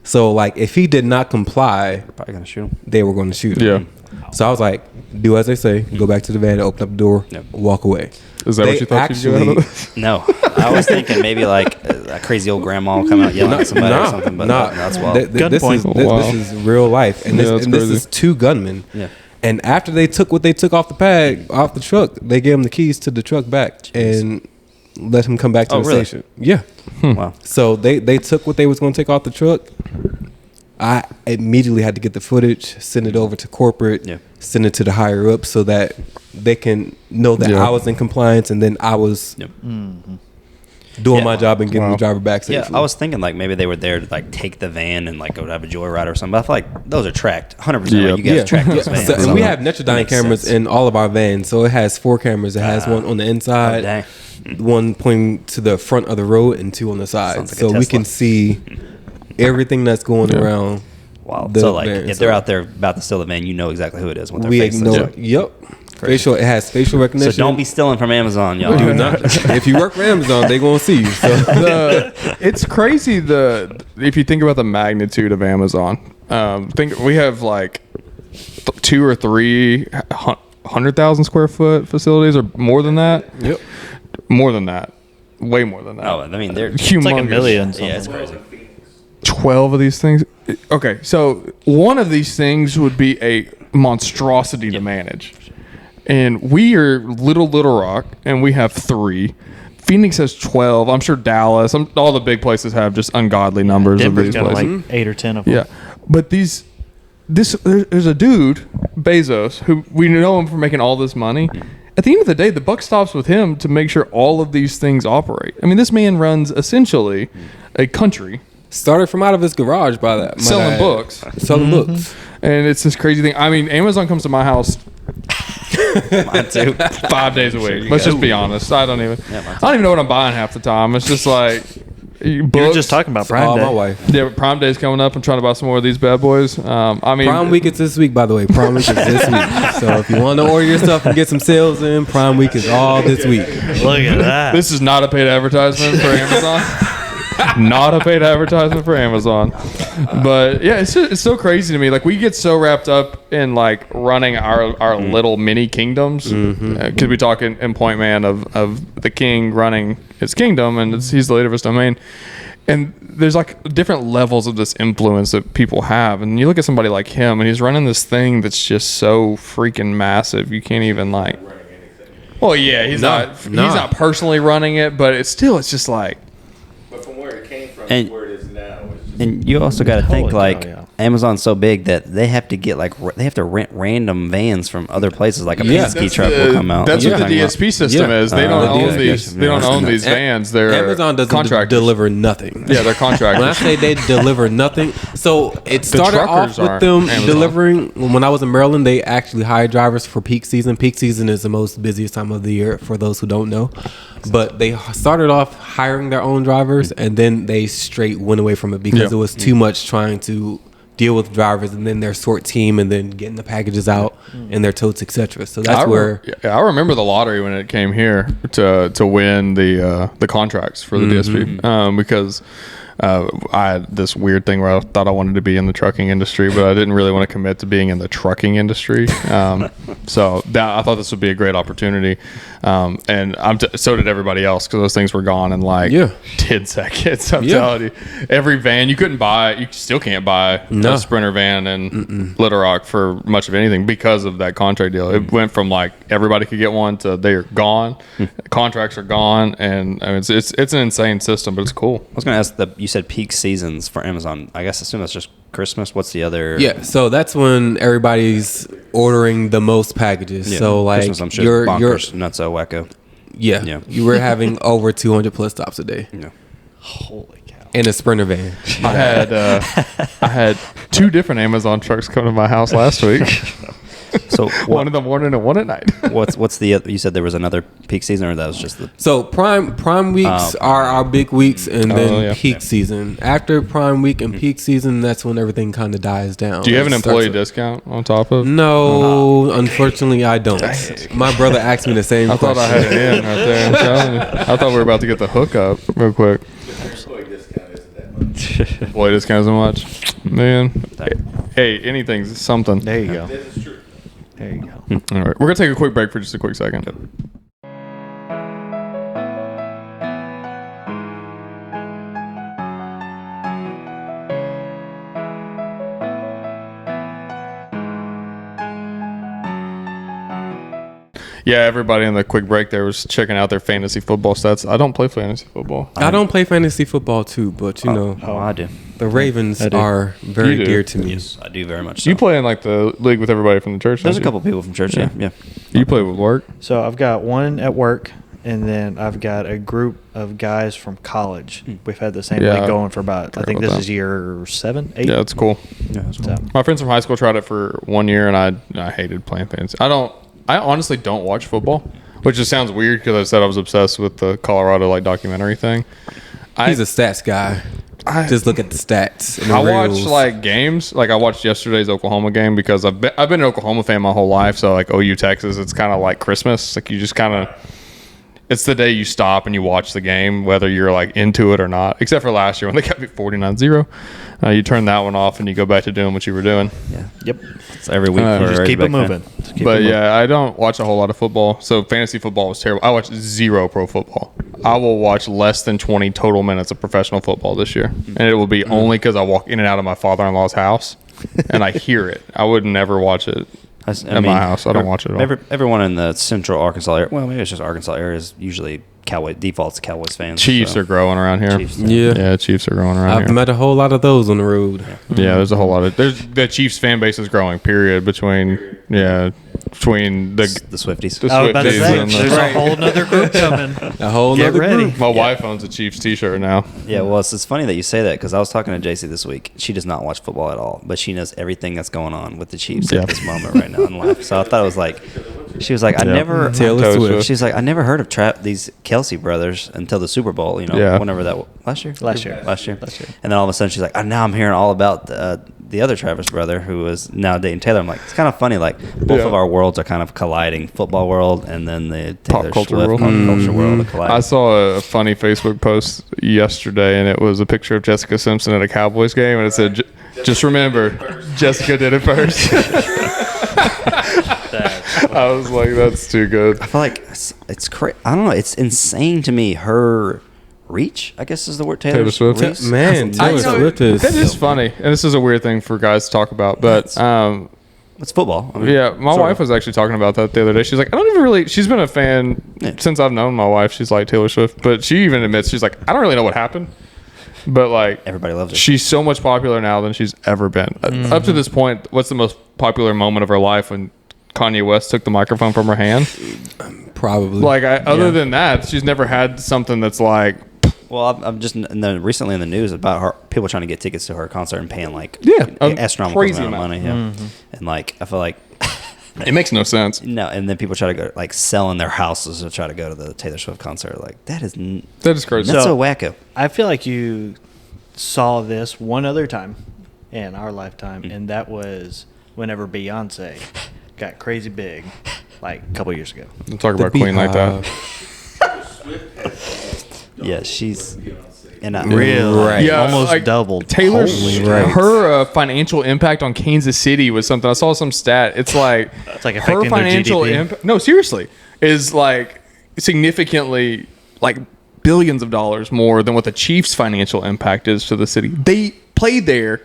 Speaker 5: So like, if he did not comply,
Speaker 4: Probably gonna shoot him.
Speaker 5: they were going to shoot him.
Speaker 3: Yeah.
Speaker 5: So I was like, do as they say, go back to the van, open up the door,
Speaker 4: Yep.
Speaker 5: walk away.
Speaker 3: Is that
Speaker 5: They
Speaker 3: what you thought you'd get out of this?
Speaker 4: No, I was thinking maybe like a crazy old grandma will come out yelling at somebody or something, but that's wild.
Speaker 5: This is
Speaker 3: Wow.
Speaker 5: this is real life, and
Speaker 3: Yeah,
Speaker 5: this
Speaker 3: that's
Speaker 5: and this
Speaker 3: crazy.
Speaker 5: is two gunmen.
Speaker 4: Yeah.
Speaker 5: And after they took what they took off the truck, they gave him the keys to the truck back and let him come back to
Speaker 4: Oh,
Speaker 5: the
Speaker 4: really?
Speaker 5: station. Yeah.
Speaker 4: Wow.
Speaker 5: So they took what they was going to take off the truck. I immediately had to get the footage, send it over to corporate,
Speaker 4: Yeah.
Speaker 5: send it to the higher up so that they can know that
Speaker 3: Yeah.
Speaker 5: I was in compliance and then I was
Speaker 4: Yep.
Speaker 5: doing
Speaker 4: Yeah.
Speaker 5: my job and getting
Speaker 3: Wow.
Speaker 5: the driver back
Speaker 4: Yeah,
Speaker 5: safely.
Speaker 4: I was thinking like maybe they were there to like take the van and like go to have a joyride or something. But I feel like those are tracked 100%.
Speaker 3: Yeah.
Speaker 4: Like, you guys track those vans.
Speaker 5: So, and
Speaker 4: so
Speaker 5: we have
Speaker 4: that
Speaker 5: Netrodyne
Speaker 4: makes
Speaker 5: cameras
Speaker 4: sense.
Speaker 5: in all of our vans. So it has 4 cameras. It has one on the inside,
Speaker 4: dang.
Speaker 5: one pointing to the front of the road, and 2 on the side.
Speaker 4: Sounds like a
Speaker 5: So we
Speaker 4: Tesla.
Speaker 5: can see everything that's going around.
Speaker 4: Wow.
Speaker 5: The
Speaker 4: So like,
Speaker 5: van.
Speaker 4: if they're out there about to steal the van, you know exactly who it is. When their
Speaker 5: We
Speaker 4: face
Speaker 5: ignore.
Speaker 4: looks like.
Speaker 5: Yep. Facial. It has facial recognition.
Speaker 4: So don't be stealing from Amazon, y'all.
Speaker 5: Do not. If you work for Amazon, they gonna see you. So
Speaker 3: It's crazy if you think about the magnitude of Amazon. Think we have like 2 or 3 100,000 square foot facilities, or more than that.
Speaker 5: yep.
Speaker 3: More than that. Way more than that.
Speaker 4: Oh, I mean, they're
Speaker 3: Humongous.
Speaker 2: It's like a million. Something.
Speaker 4: yeah, it's crazy.
Speaker 3: 12 of these things. Okay, so one of these things would be a monstrosity to manage. And we are Little Rock, and we have 3. Phoenix has 12. I'm sure Dallas, all the big places have just ungodly numbers
Speaker 2: Denver's
Speaker 3: of these
Speaker 2: got
Speaker 3: places.
Speaker 2: like 8 or 10 of them.
Speaker 3: Yeah, but there's a dude, Bezos, who we know him for making all this money. At the end of the day, the buck stops with him to make sure all of these things operate. I mean, this man runs essentially a country
Speaker 5: Started from out of his garage by that.
Speaker 3: selling books,
Speaker 5: Selling books.
Speaker 3: and it's this crazy thing. I mean, Amazon comes to my house
Speaker 4: Mine too.
Speaker 3: 5 days a week. Let's just be honest. I don't even know what I'm buying half the time. It's just like
Speaker 2: You were
Speaker 3: books.
Speaker 2: just talking about Prime
Speaker 5: Oh,
Speaker 2: Day.
Speaker 5: my wife.
Speaker 3: Yeah, but Prime Day's coming up. I'm trying to buy some more of these bad boys. I mean,
Speaker 5: Prime Week is this week, by the way. Prime Week is this week. So if you want to order your stuff and get some sales in, Prime Week is all this week.
Speaker 2: Look at that.
Speaker 3: this is not a paid advertisement for Amazon. Not a paid advertisement for Amazon. But yeah, it's so crazy to me. Like, we get so wrapped up in like running our little mini kingdoms. Because we talk in Pointman of the king running his kingdom, and he's the leader of his domain. And there's like different levels of this influence that people have. And you look at somebody like him, and he's running this thing that's just so freaking massive. You can't even like. Well, yeah, he's not personally running it, but it's just like.
Speaker 6: But from where it came from
Speaker 4: And-
Speaker 6: to where it is now, it's just
Speaker 4: And you also got to think
Speaker 2: Holy
Speaker 4: like
Speaker 2: cow, yeah.
Speaker 4: Amazon's so big that they have to get they have to rent random vans from other places. Like a
Speaker 5: Yeah.
Speaker 4: Penske truck will come out.
Speaker 3: That's
Speaker 4: You know
Speaker 3: what the
Speaker 4: what I'm talking
Speaker 3: DSP system
Speaker 5: Yeah.
Speaker 3: is. They
Speaker 5: The
Speaker 3: don't own
Speaker 5: DSP
Speaker 3: these.
Speaker 4: system,
Speaker 3: They don't
Speaker 4: yeah.
Speaker 3: own these vans. They're
Speaker 5: Amazon doesn't
Speaker 3: contractors.
Speaker 5: deliver nothing.
Speaker 3: Yeah, they're
Speaker 5: When I
Speaker 3: contractors.
Speaker 5: say they deliver nothing, so it started off
Speaker 3: truckers
Speaker 5: with
Speaker 3: are
Speaker 5: them
Speaker 3: Amazon.
Speaker 5: delivering. When I was in Maryland, they actually hired drivers for peak season. Peak season is the most busiest time of the year for those who don't know. But they started off hiring their own drivers, and then they straight went away from it because
Speaker 3: Yeah.
Speaker 5: it was too much trying to deal with drivers and then their sort team and then getting the packages out and their totes, etc. So that's where
Speaker 3: I remember the lottery when it came here to win the contracts for the DSP because I had this weird thing where I thought I wanted to be in the trucking industry, but I didn't really want to commit to being in the trucking industry. So I thought this would be a great opportunity, and so did everybody else because those things were gone in like 10 seconds. I'm telling you, every van you couldn't buy, you still can't buy a Sprinter van in Little Rock for much of anything because of that contract deal. It went from like everybody could get one to they're gone, contracts are gone, and I mean, it's an insane system, but it's cool.
Speaker 4: I was going to ask you said peak seasons for Amazon. I assume that's just Christmas. What's the other?
Speaker 5: Yeah, so that's when everybody's ordering the most packages.
Speaker 4: Yeah.
Speaker 5: So like
Speaker 4: Christmas, I'm sure
Speaker 5: you're
Speaker 4: bonkers, nutso, wacko.
Speaker 5: yeah, you were having over 200 plus stops a day
Speaker 4: Yeah.
Speaker 2: Holy cow.
Speaker 5: in a Sprinter van.
Speaker 3: I had 2 different Amazon trucks come to my house last week.
Speaker 4: So
Speaker 3: One in the morning and one at night.
Speaker 4: what's the? You said there was another peak season, or that was just the?
Speaker 5: So prime weeks are our big weeks, and then
Speaker 3: yeah.
Speaker 5: peak season. After prime week and peak season, that's when everything kind of dies down.
Speaker 3: Do you have an
Speaker 5: It starts
Speaker 3: employee
Speaker 5: to-
Speaker 3: discount on top of?
Speaker 5: No, unfortunately, I don't. My brother asked me the same
Speaker 3: I thought I
Speaker 5: question.
Speaker 3: had it in right there. I'm telling you. I thought we were about to get the hookup real quick.
Speaker 6: employee discount isn't that much.
Speaker 3: Employee discount isn't much. Man. Hey, anything's something.
Speaker 2: There you go.
Speaker 6: This is true.
Speaker 2: There you go.
Speaker 3: All right. We're going to take a quick break for just a quick second. Yeah, everybody in the quick break there was checking out their fantasy football stats. I don't play fantasy football.
Speaker 5: I don't play fantasy football too, but you know,
Speaker 4: Oh, I do.
Speaker 5: the Ravens
Speaker 2: I do.
Speaker 5: are very
Speaker 3: You do.
Speaker 5: dear to me.
Speaker 4: Yes, I do very much. So.
Speaker 3: You play in like the league with everybody from the church.
Speaker 4: There's a
Speaker 3: don't you?
Speaker 4: couple people from church. Yeah, yeah.
Speaker 3: You play with work.
Speaker 2: So I've got one at work, and then I've got a group of guys from college. We've had the same
Speaker 3: Yeah.
Speaker 2: league going for about, I think
Speaker 3: about
Speaker 2: this
Speaker 3: that.
Speaker 2: is year 7, 8.
Speaker 3: Yeah, it's cool.
Speaker 4: Yeah, that's
Speaker 2: So,
Speaker 3: My friends from high school tried it for 1 year, and I hated playing fantasy. I honestly don't watch football, which just sounds weird because I said I was obsessed with the Colorado like documentary thing.
Speaker 5: He's a stats guy. just look at the stats. And the
Speaker 3: I watch
Speaker 5: reels.
Speaker 3: like games. Like I watched yesterday's Oklahoma game because I've been an Oklahoma fan my whole life. So like OU Texas, it's kind of like Christmas. Like you just kind of, it's the day you stop and you watch the game, whether you're like into it or not. Except for last year when they got me 49-0. You turn that one off and you go back to doing what you were doing.
Speaker 4: Yeah.
Speaker 2: Yep.
Speaker 4: It's every week.
Speaker 3: You
Speaker 4: for
Speaker 2: Just keep it
Speaker 4: Razorback fan.
Speaker 2: moving. Just keep
Speaker 3: But
Speaker 2: it moving.
Speaker 3: yeah, I don't watch a whole lot of football. So fantasy football was terrible. I watch zero pro football. I will watch less than 20 total minutes of professional football this year. And it will be only because I walk in and out of my father-in-law's house and I hear it. I would never watch it at my house. I don't watch it at all.
Speaker 4: Everyone in the central Arkansas area, well, maybe it's just Arkansas area, is usually defaults Cowboys fans.
Speaker 3: Chiefs
Speaker 4: so.
Speaker 3: are growing around here.
Speaker 4: Chiefs.
Speaker 5: Yeah.
Speaker 3: Chiefs are growing around
Speaker 5: I've
Speaker 3: here.
Speaker 5: met a whole lot of those on the road.
Speaker 3: Yeah, there's a whole lot of the Chiefs fan base is growing. Period. Between the
Speaker 4: The Swifties.
Speaker 2: I was about to
Speaker 3: Swifties
Speaker 2: say,
Speaker 3: and
Speaker 2: there's a whole nother group coming.
Speaker 5: A whole
Speaker 2: Get
Speaker 5: nother
Speaker 2: ready.
Speaker 5: group.
Speaker 3: my wife owns a Chiefs T-shirt now.
Speaker 4: Yeah, well, it's funny that you say that because I was talking to JC this week. She does not watch football at all, but she knows everything that's going on with the Chiefs
Speaker 3: Yeah.
Speaker 4: at this moment right now in life. So I thought it was like, she was like, I
Speaker 3: Yeah.
Speaker 4: never.
Speaker 5: Taylor Swift.
Speaker 4: She's like, I never heard of these Kelsey brothers until the Super Bowl.
Speaker 3: Yeah.
Speaker 4: Whenever that last year.
Speaker 2: Last year.
Speaker 4: And then all of a sudden she's like, now I'm hearing all about the other Travis brother who is now dating Taylor. I'm like, it's kind of funny. Like both
Speaker 3: Yeah.
Speaker 4: of our worlds are kind of colliding: football world and then the
Speaker 3: Pop
Speaker 4: Taylor
Speaker 3: culture
Speaker 4: Swift
Speaker 3: world.
Speaker 4: pop culture world are colliding.
Speaker 3: I saw a funny Facebook post yesterday, and it was a picture of Jessica Simpson at a Cowboys game, and it said, "Just remember, Jessica did it first." I was like, "That's too good."
Speaker 4: I feel like it's crazy. I don't know. It's insane to me. Her reach, I guess, is the word.
Speaker 3: Taylor Swift.
Speaker 4: reach.
Speaker 5: Man, Taylor Swift is.
Speaker 3: That is funny, and this is a weird thing for guys to talk about, but
Speaker 4: It's football. I mean,
Speaker 3: yeah, my
Speaker 4: sort
Speaker 3: wife
Speaker 4: of.
Speaker 3: was actually talking about that the other day. She's like, I don't even really. She's been a fan
Speaker 4: Yeah.
Speaker 3: since I've known my wife. She's like Taylor Swift, but she even admits she's like, I don't really know what happened, but like
Speaker 4: Everybody loves her.
Speaker 3: she's so much popular now than she's ever been. Up to this point, what's the most popular moment of her life when Kanye West took the microphone from her hand?
Speaker 5: Probably.
Speaker 3: Like, other than that, she's never had something that's like,
Speaker 4: Well, I'm just recently in the news about her people trying to get tickets to her concert and paying like astronomical
Speaker 3: crazy
Speaker 4: amount of money.
Speaker 3: amount.
Speaker 4: Yeah, and like I feel like
Speaker 3: it makes no sense.
Speaker 4: no, and then people try to go like selling their houses to try to go to the Taylor Swift concert. Like that is
Speaker 3: That is crazy.
Speaker 4: that's
Speaker 2: So-
Speaker 4: so wacko.
Speaker 2: I feel like you saw this one other time in our lifetime, and that was whenever Beyonce got crazy big, like a couple years ago.
Speaker 3: Don't talk about Queen like that.
Speaker 4: Yeah, she's and I,
Speaker 2: Really?
Speaker 5: Right.
Speaker 3: Yeah,
Speaker 2: Almost
Speaker 3: like,
Speaker 2: doubled.
Speaker 3: Taylor,
Speaker 2: Holy
Speaker 5: right.
Speaker 3: her financial impact on Kansas City was something. I saw some stat. It's like
Speaker 2: like
Speaker 3: her
Speaker 2: affecting their
Speaker 3: financial
Speaker 2: GDP.
Speaker 3: impact. No, seriously, is like significantly like billions of dollars more than what the Chiefs' financial impact is to the city. They played there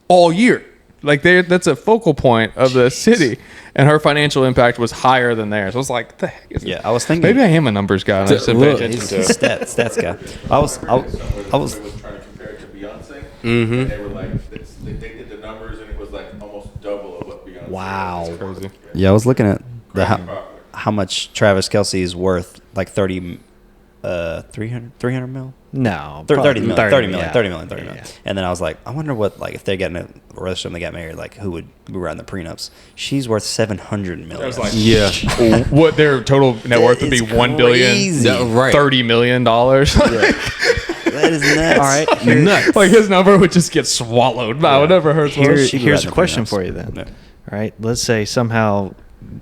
Speaker 3: all year. Like that's a focal point of the city, and her financial impact was higher than theirs. I was like, the heck is
Speaker 4: Yeah,
Speaker 3: it?
Speaker 4: I was thinking
Speaker 3: Maybe I am a numbers guy. And I just didn't pay
Speaker 5: Look,
Speaker 3: attention
Speaker 4: he's
Speaker 3: to
Speaker 4: he's
Speaker 3: it.
Speaker 4: stats guy. I was
Speaker 6: trying to compare it to Beyonce. And they were like, they did the numbers and it was like almost double of what Beyonce
Speaker 2: Wow.
Speaker 6: was.
Speaker 3: Crazy.
Speaker 4: yeah, I was looking at
Speaker 6: Crazy popular.
Speaker 4: how much Travis Kelsey is worth, like 300 mil.
Speaker 2: No,
Speaker 4: 30 million, 30 million,
Speaker 2: yeah.
Speaker 4: 30 million, 30
Speaker 2: Yeah,
Speaker 4: million. And then I was like, I wonder what, like, if they get in a relationship and they got married, like, who would be around the prenups? She's worth 700 million.
Speaker 3: I was like,
Speaker 5: Yeah.
Speaker 3: what their total net worth would be?
Speaker 4: It's
Speaker 3: 1 billion,
Speaker 4: crazy.
Speaker 5: Yeah, right.
Speaker 3: $30 million.
Speaker 4: That is nuts.
Speaker 2: All right.
Speaker 5: Nuts.
Speaker 3: Like his number would just get swallowed by whatever hers
Speaker 2: Here-
Speaker 3: was.
Speaker 4: She'd be
Speaker 2: here's
Speaker 4: riding
Speaker 2: a
Speaker 4: the
Speaker 2: question
Speaker 4: prenups.
Speaker 2: for you then.
Speaker 4: Yeah.
Speaker 2: All right. Let's say somehow,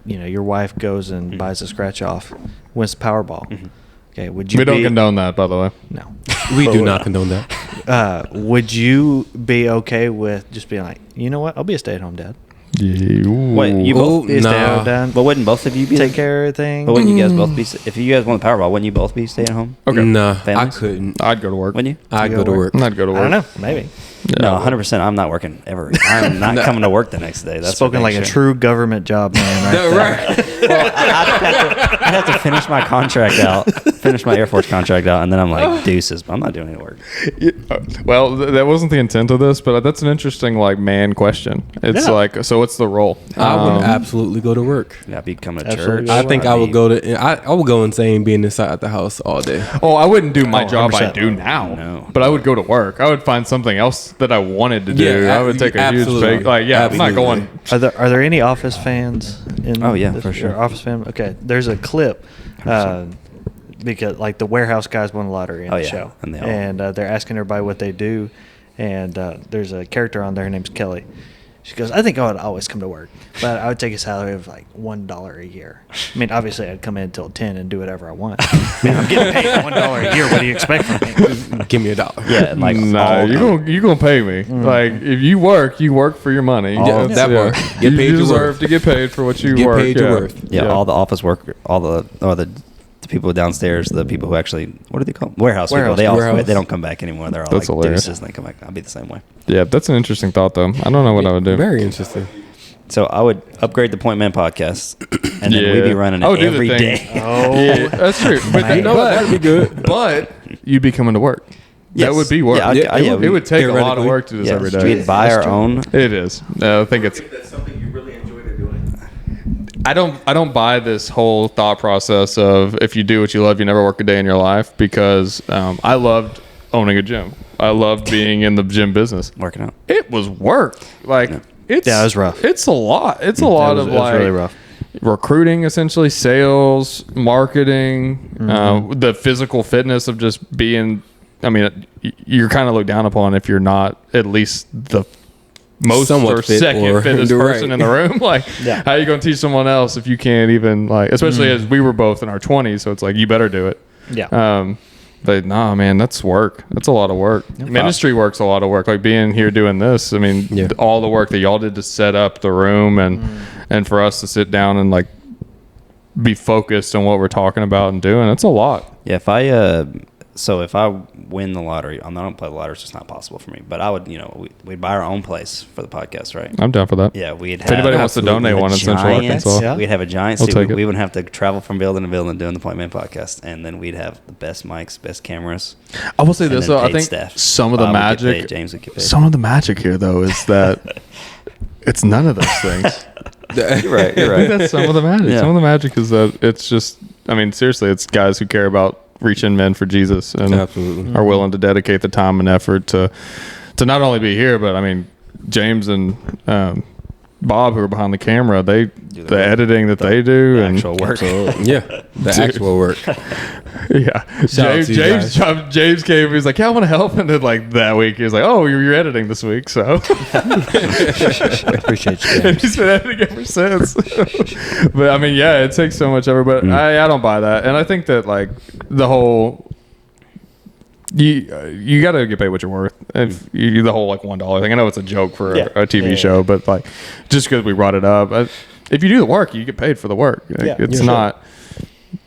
Speaker 2: your wife goes and buys a scratch off, wins the Powerball. Okay. Would you
Speaker 3: We don't
Speaker 2: be,
Speaker 3: condone that, by the way.
Speaker 2: No.
Speaker 5: We do not condone that.
Speaker 2: Would you be okay with just being like, you know what? I'll be a stay-at-home dad.
Speaker 4: Wait, you
Speaker 5: Oh,
Speaker 4: both?
Speaker 2: Be a
Speaker 5: nah.
Speaker 2: stay-at-home dad.
Speaker 4: But wouldn't both of you be?
Speaker 2: Take care of everything.
Speaker 4: But wouldn't you guys both be? If you guys won the Powerball, wouldn't you both be staying home?
Speaker 3: Okay.
Speaker 5: Nah, I
Speaker 4: Families?
Speaker 5: couldn't.
Speaker 3: I'd go to work.
Speaker 4: Wouldn't you?
Speaker 5: I go to work.
Speaker 3: I'd go to work.
Speaker 2: I don't know. Maybe.
Speaker 4: No, 100%. I'm not working ever. I'm not coming to work the next day. That's
Speaker 2: Spoken
Speaker 4: for
Speaker 2: like
Speaker 4: dang
Speaker 2: a
Speaker 4: sure.
Speaker 2: true government job man right there.
Speaker 5: Right.
Speaker 4: Well, I'd have to finish my contract out, finish my Air Force contract out, and then I'm like deuces. But I'm not doing any work.
Speaker 3: Well, that wasn't the intent of this, but that's an interesting like man question. It's
Speaker 2: Yeah.
Speaker 3: like, so what's the role?
Speaker 5: I would absolutely go to work.
Speaker 4: Yeah, I'd be coming to
Speaker 2: Absolutely.
Speaker 4: church.
Speaker 5: I think I would go to. I would go insane being inside the house all day.
Speaker 3: Oh, I wouldn't do my
Speaker 2: Oh,
Speaker 3: job I
Speaker 2: 100%.
Speaker 3: do now,
Speaker 4: No.
Speaker 3: but I would go to work. I would find something else that I wanted to do.
Speaker 5: Yeah,
Speaker 3: I would take a huge
Speaker 5: absolutely.
Speaker 3: break. Like, yeah, I'm not
Speaker 5: Absolutely.
Speaker 3: going.
Speaker 2: Are there any Office fans in?
Speaker 4: Oh, yeah,
Speaker 2: this-
Speaker 4: for sure.
Speaker 2: or Office fan. Okay, there's a clip. because like the warehouse guys won the lottery in
Speaker 4: Oh,
Speaker 2: the
Speaker 4: yeah.
Speaker 2: show,
Speaker 4: And they all-
Speaker 2: they're asking everybody what they do, and there's a character on there. Her name's Kelly. She goes, I think I would always come to work, but I would take a salary of like $1 a year. I mean, obviously, I'd come in until 10 and do whatever I want. Man, I'm getting paid $1 a year. What do you expect from me?
Speaker 5: Give me $1.
Speaker 4: Yeah, and like
Speaker 3: No,
Speaker 4: all-
Speaker 3: you're gonna pay me. Like if you work for your money.
Speaker 5: Yeah,
Speaker 3: That's-
Speaker 5: that part. Get
Speaker 3: You
Speaker 5: paid your
Speaker 3: deserve
Speaker 5: worth.
Speaker 3: to get paid for what you
Speaker 5: Get
Speaker 3: work.
Speaker 5: paid your worth.
Speaker 4: Yeah, all the office work, all the people downstairs, the people who actually, what do they call them? Warehouse people.
Speaker 2: Warehouse
Speaker 4: They all
Speaker 5: people.
Speaker 4: quit. They don't come back anymore. They're all
Speaker 3: That's
Speaker 4: like
Speaker 3: hilarious.
Speaker 4: deuces, and they come back. I'll be the same way.
Speaker 3: Yeah, that's an interesting thought though. I don't know what I would do.
Speaker 5: Very interesting.
Speaker 4: So I would upgrade the Pointman podcast, and then
Speaker 3: Yeah.
Speaker 4: we'd be running
Speaker 3: I
Speaker 4: it
Speaker 3: would do the
Speaker 4: every
Speaker 3: thing.
Speaker 4: day.
Speaker 3: Yeah, that's true. But,
Speaker 5: You know what? That'd be good.
Speaker 3: But you'd be coming to work.
Speaker 4: Yes.
Speaker 3: That would be work.
Speaker 4: Yeah,
Speaker 3: it would take a lot of
Speaker 5: theoretically.
Speaker 3: work to do this
Speaker 4: Yeah,
Speaker 3: every day.
Speaker 4: we'd buy our own.
Speaker 3: It is. I think it's.
Speaker 6: If that's something you really enjoy doing.
Speaker 3: I don't buy this whole thought process of if you do what you love, you never work a day in your life, because I loved owning a gym. I loved being in the gym business.
Speaker 4: Working out.
Speaker 3: It was work. Like it's
Speaker 2: Yeah, it was rough.
Speaker 3: It's a lot. It's a lot of
Speaker 2: It was
Speaker 3: like
Speaker 2: really rough.
Speaker 3: recruiting, essentially sales, marketing, the physical fitness of just being. I mean, you're kind of looked down upon if you're not at least the most
Speaker 5: Somewhat
Speaker 3: or
Speaker 5: fit
Speaker 3: second
Speaker 5: or-
Speaker 3: fittest
Speaker 5: Right.
Speaker 3: person in the room. Like,
Speaker 2: Yeah.
Speaker 3: how are you going to teach someone else if you can't even like? Especially as we were both in our 20s, so it's like you better do it.
Speaker 2: Yeah.
Speaker 3: But nah, man, that's work. That's a lot of work. Ministry work's a lot of work. Like being here doing this. I mean,
Speaker 5: Yeah.
Speaker 3: all the work that y'all did to set up the room and for us to sit down and like be focused on what we're talking about and doing. That's a lot.
Speaker 4: Yeah, if I win the lottery, I don't play the lottery, so it's not possible for me. But I would, we'd buy our own place for the podcast, right?
Speaker 3: I'm down for that.
Speaker 4: Yeah, we'd
Speaker 3: If anybody wants to donate one in Central Arkansas,
Speaker 2: Yeah.
Speaker 4: We'd have a giant
Speaker 3: We'll
Speaker 4: studio.
Speaker 3: take it.
Speaker 4: We wouldn't have to travel from building to building doing the Pointman podcast, and then we'd have the best mics, best cameras.
Speaker 3: I will say
Speaker 4: and
Speaker 3: this
Speaker 4: then
Speaker 3: though. I
Speaker 4: paid
Speaker 3: think
Speaker 4: staff.
Speaker 3: some of the
Speaker 4: Bob would get
Speaker 3: magic,
Speaker 4: paid, James would get paid.
Speaker 3: some of the magic here though is that it's none of those things.
Speaker 4: You're right. You're
Speaker 3: I think
Speaker 4: right.
Speaker 3: that's some of the magic.
Speaker 4: Yeah.
Speaker 3: Some of the magic is that it's just. I mean, seriously, it's guys who care about reaching men for Jesus and
Speaker 5: Absolutely.
Speaker 3: are willing to dedicate the time and effort to not only be here, but I mean, James and Bob, who are behind the camera, the editing that they do and
Speaker 4: Actual work.
Speaker 5: Yeah, the actual work.
Speaker 3: yeah.
Speaker 5: Shout out to you
Speaker 3: James came. He was like, "Yeah, I want to help," and then like that week, he was like, "Oh, you're editing this week, so."
Speaker 2: Appreciate you.
Speaker 3: And he's been editing ever since. But I mean, yeah, it takes so much effort. But I don't buy that, and I think that like the whole. You got to get paid what you're worth. If you, the whole like $1 thing. I know it's a joke for
Speaker 2: Yeah.
Speaker 3: a TV
Speaker 2: Yeah.
Speaker 3: show, but like just because we brought it up, if you do the work, you get paid for the work. Like,
Speaker 2: Yeah.
Speaker 3: it's
Speaker 2: Yeah.
Speaker 3: not.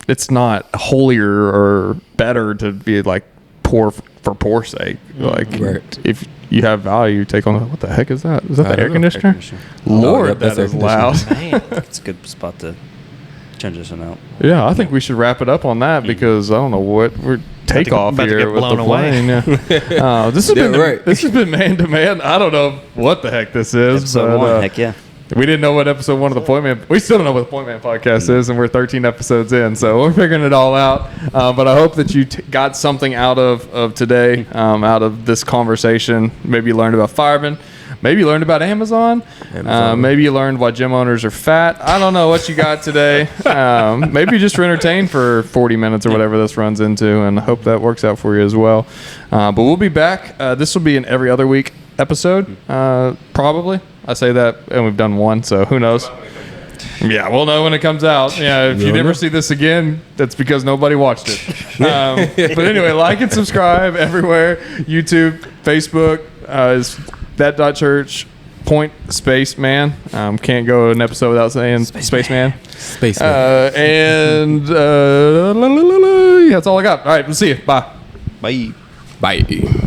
Speaker 3: It's not holier or better to be like poor for poor sake. Like
Speaker 5: Right.
Speaker 3: if you have value, take on. What the heck is that? Is that
Speaker 5: I
Speaker 3: the
Speaker 5: don't
Speaker 3: air
Speaker 5: know.
Speaker 3: conditioner? Lord,
Speaker 5: yep,
Speaker 3: that
Speaker 5: that's
Speaker 3: is
Speaker 5: air
Speaker 3: loud.
Speaker 2: Man.
Speaker 4: It's a good spot to transition out.
Speaker 3: Yeah, I think we should wrap it up on that because I don't know what we're take off
Speaker 2: about to
Speaker 3: here
Speaker 2: get
Speaker 3: with the
Speaker 2: blown away.
Speaker 3: plane. Yeah. This has
Speaker 5: Yeah,
Speaker 3: been
Speaker 5: right.
Speaker 3: this has been man to man. I don't know what the heck this is.
Speaker 4: Episode
Speaker 3: but,
Speaker 4: 1, heck yeah.
Speaker 3: we didn't know what episode 1 of the Pointman. We still don't know what the Pointman podcast is, and we're 13 episodes in, so we're figuring it all out. But I hope that you got something out of today, out of this conversation. Maybe you learned about firemen. Maybe you learned about Amazon. Maybe you learned why gym owners are fat. I don't know what you got today. Maybe you just were entertained for 40 minutes or whatever this runs into, and I hope that works out for you as well. But we'll be back. This will be an every other week episode, probably. I say that, and we've done one, so who knows? Yeah, we'll know when it comes out. Yeah, if you never see this again, that's because nobody watched it. But anyway, like and subscribe everywhere. YouTube, Facebook, is that.church, Point Space Man. Can't go an episode without saying Space Man.
Speaker 5: Spaceman.
Speaker 3: And that's all I got. All right, we'll see you. Bye.
Speaker 4: Bye.
Speaker 5: Bye.